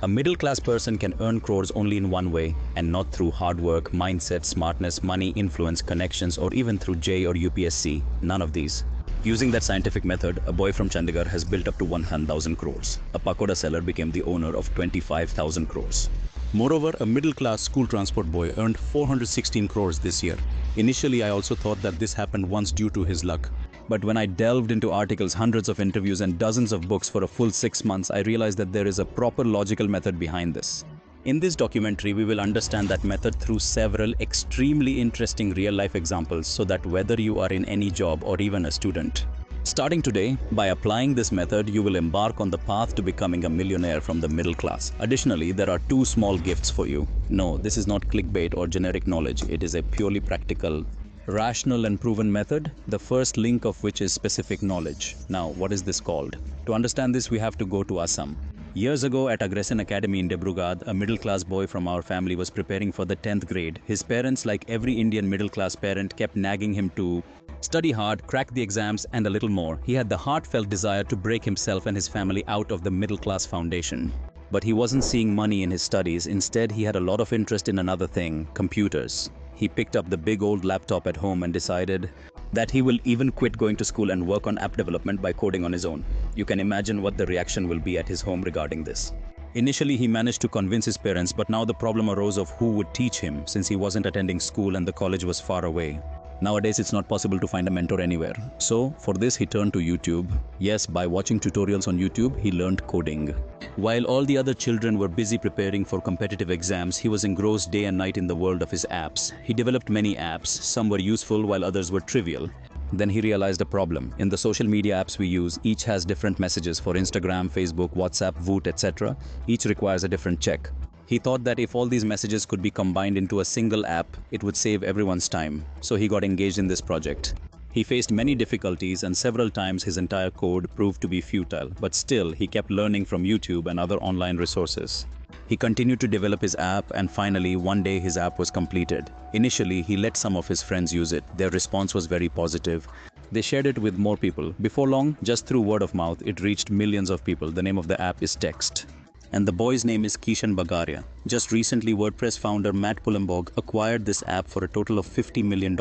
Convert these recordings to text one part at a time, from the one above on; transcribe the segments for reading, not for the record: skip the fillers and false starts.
A middle-class person can earn crores only in one way, and not through hard work, mindset, smartness, money, influence, connections, or even through J or UPSC. None of these. Using that scientific method, a boy from Chandigarh has built up to 100,000 crores. A pakoda seller became the owner of 25,000 crores. Moreover, a middle-class school transport boy earned 416 crores this year. Initially, I also thought that this happened once due to his luck. But when I delved into articles, hundreds of interviews, and dozens of books for a full 6 months, I realized that there is a proper logical method behind this. In this documentary, we will understand that method through several extremely interesting real-life examples so that whether you are in any job or even a student, starting today, by applying this method, you will embark on the path to becoming a millionaire from the middle class. Additionally, there are two small gifts for you. No, this is not clickbait or generic knowledge. It is a purely practical, rational and proven method, the first link of which is specific knowledge. Now, what is this called? To understand this, we have to go to Assam. Years ago at Aggression Academy in Dibrugarh, a middle-class boy from our family was preparing for the 10th grade. His parents, like every Indian middle-class parent, kept nagging him to study hard, crack the exams, and a little more. He had the heartfelt desire to break himself and his family out of the middle-class foundation. But he wasn't seeing money in his studies. Instead, he had a lot of interest in another thing, computers. He picked up the big old laptop at home and decided that he will even quit going to school and work on app development by coding on his own. You can imagine what the reaction will be at his home regarding this. Initially, he managed to convince his parents, but now the problem arose of who would teach him since he wasn't attending school and the college was far away. Nowadays, it's not possible to find a mentor anywhere. So, for this, he turned to YouTube. Yes, by watching tutorials on YouTube, he learned coding. While all the other children were busy preparing for competitive exams, he was engrossed day and night in the world of his apps. He developed many apps. Some were useful while others were trivial. Then he realized a problem. In the social media apps we use, each has different messages for Instagram, Facebook, WhatsApp, Voot, etc. Each requires a different check. He thought that if all these messages could be combined into a single app, it would save everyone's time. So he got engaged in this project. He faced many difficulties and several times his entire code proved to be futile, but still he kept learning from YouTube and other online resources. He continued to develop his app and finally one day his app was completed. Initially, he let some of his friends use it. Their response was very positive. They shared it with more people. Before long, just through word of mouth, it reached millions of people. The name of the app is Text. And the boy's name is Kishan Bagaria. Just recently, WordPress founder Matt Mullenweg acquired this app for a total of $50 million.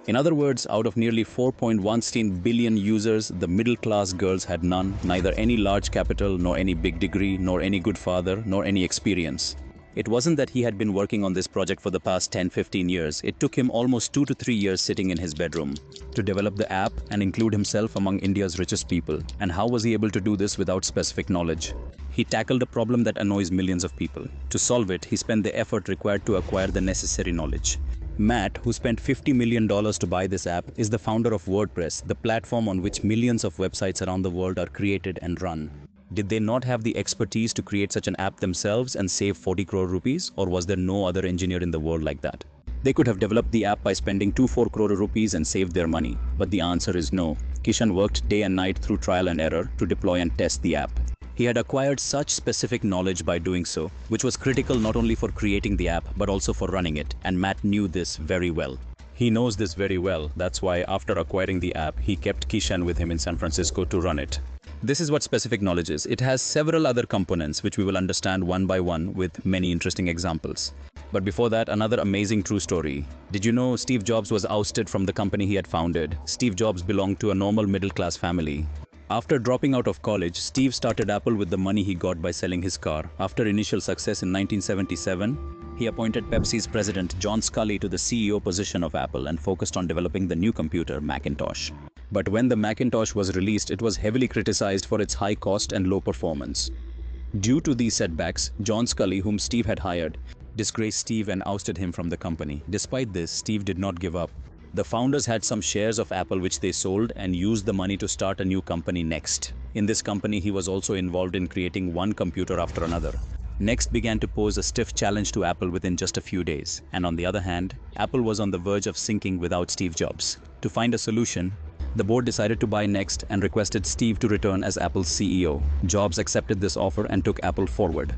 In other words, out of nearly 4.16 billion users, the middle-class girls had none, neither any large capital, nor any big degree, nor any good father, nor any experience. It wasn't that he had been working on this project for the past 10-15 years. It took him almost 2 to 3 years sitting in his bedroom to develop the app and include himself among India's richest people. And how was he able to do this without specific knowledge? He tackled a problem that annoys millions of people. To solve it, he spent the effort required to acquire the necessary knowledge. Matt, who spent $50 million to buy this app, is the founder of WordPress, the platform on which millions of websites around the world are created and run. Did they not have the expertise to create such an app themselves and save 40 crore rupees? Or was there no other engineer in the world like that? They could have developed the app by spending 2-4 crore rupees and saved their money. But the answer is no. Kishan worked day and night through trial and error to deploy and test the app. He had acquired such specific knowledge by doing so, which was critical not only for creating the app, but also for running it. And Matt knew this very well. He knows this very well. That's why after acquiring the app, he kept Kishan with him in San Francisco to run it. This is what specific knowledge is. It has several other components which we will understand one by one with many interesting examples. But before that, another amazing true story. Did you know Steve Jobs was ousted from the company he had founded? Steve Jobs belonged to a normal middle-class family. After dropping out of college, Steve started Apple with the money he got by selling his car. After initial success in 1977, he appointed Pepsi's president John Sculley to the CEO position of Apple and focused on developing the new computer, Macintosh. But when the Macintosh was released, it was heavily criticized for its high cost and low performance. Due to these setbacks, John Sculley, whom Steve had hired, disgraced Steve and ousted him from the company. Despite this, Steve did not give up. The founders had some shares of Apple which they sold and used the money to start a new company, Next. In this company, he was also involved in creating one computer after another. Next began to pose a stiff challenge to Apple within just a few days. And on the other hand, Apple was on the verge of sinking without Steve Jobs. To find a solution, the board decided to buy Next and requested Steve to return as Apple's CEO. Jobs accepted this offer and took Apple forward.